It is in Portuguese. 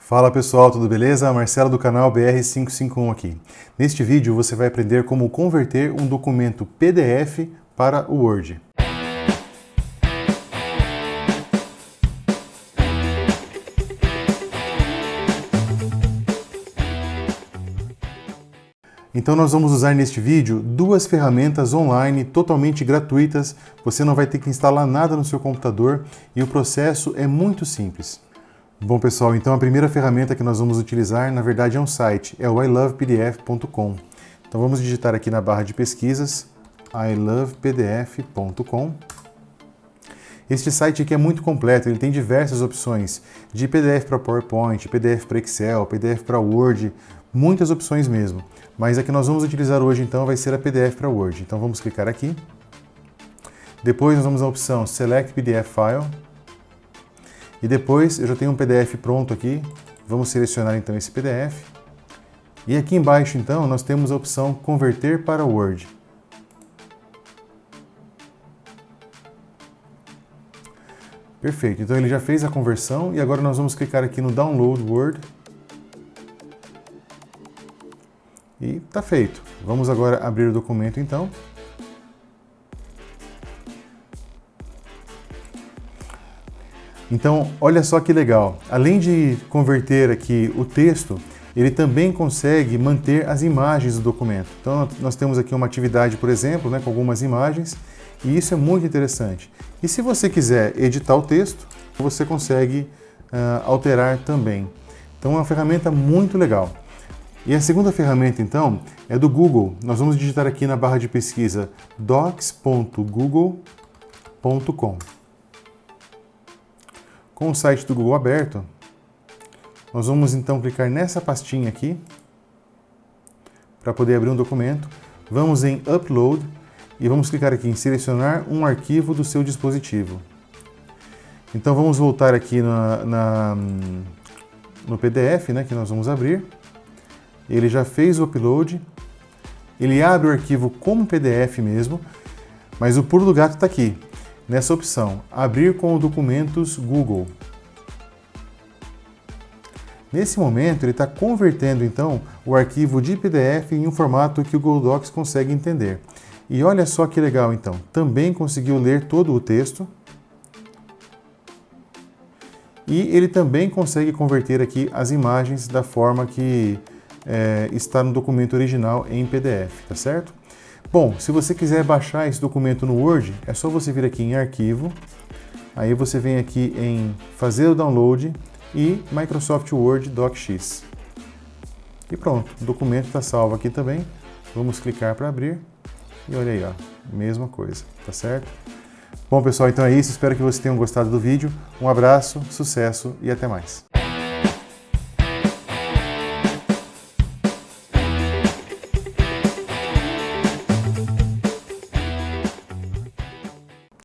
Fala pessoal, tudo beleza? Marcelo do canal BR551 aqui. Neste vídeo você vai aprender como converter um documento PDF para o Word. Então nós vamos usar neste vídeo duas ferramentas online totalmente gratuitas. Você não vai ter que instalar nada no seu computador e o processo é muito simples. Bom pessoal, então a primeira ferramenta que nós vamos utilizar, na verdade é um site, é o ilovepdf.com. Então vamos digitar aqui na barra de pesquisas, ilovepdf.com. Este site aqui é muito completo, ele tem diversas opções de PDF para PowerPoint, PDF para Excel, PDF para Word, muitas opções mesmo. Mas a que nós vamos utilizar hoje então vai ser a PDF para Word. Então vamos clicar aqui. Depois nós vamos à opção Select PDF File. E depois eu já tenho um PDF pronto aqui, vamos selecionar então esse PDF. E aqui embaixo então nós temos a opção Converter para Word. Perfeito, então ele já fez a conversão e agora nós vamos clicar aqui no Download Word. E está feito. Vamos agora abrir o documento então. Então, olha só que legal, além de converter aqui o texto, ele também consegue manter as imagens do documento. Então, nós temos aqui uma atividade, por exemplo, com algumas imagens, e isso é muito interessante. E se você quiser editar o texto, você consegue alterar também. Então, é uma ferramenta muito legal. E a segunda ferramenta, então, é do Google. Nós vamos digitar aqui na barra de pesquisa docs.google.com. Com o site do Google aberto, nós vamos então clicar nessa pastinha aqui para poder abrir um documento. Vamos em Upload e vamos clicar aqui em Selecionar um arquivo do seu dispositivo. Então vamos voltar aqui no PDF que nós vamos abrir. Ele já fez o upload, ele abre o arquivo como PDF mesmo, mas o pulo do gato está aqui. Nessa opção, abrir com documentos Google. Nesse momento, ele está convertendo, então, o arquivo de PDF em um formato que o Google Docs consegue entender. E olha só que legal, então. Também conseguiu ler todo o texto. E ele também consegue converter aqui as imagens da forma que está no documento original em PDF, tá certo? Bom, se você quiser baixar esse documento no Word, é só você vir aqui em Arquivo, aí você vem aqui em Fazer o Download e Microsoft Word DocX. E pronto, o documento está salvo aqui também. Vamos clicar para abrir e olha aí, ó, mesma coisa, tá certo? Bom pessoal, então é isso, espero que vocês tenham gostado do vídeo. Um abraço, sucesso e até mais.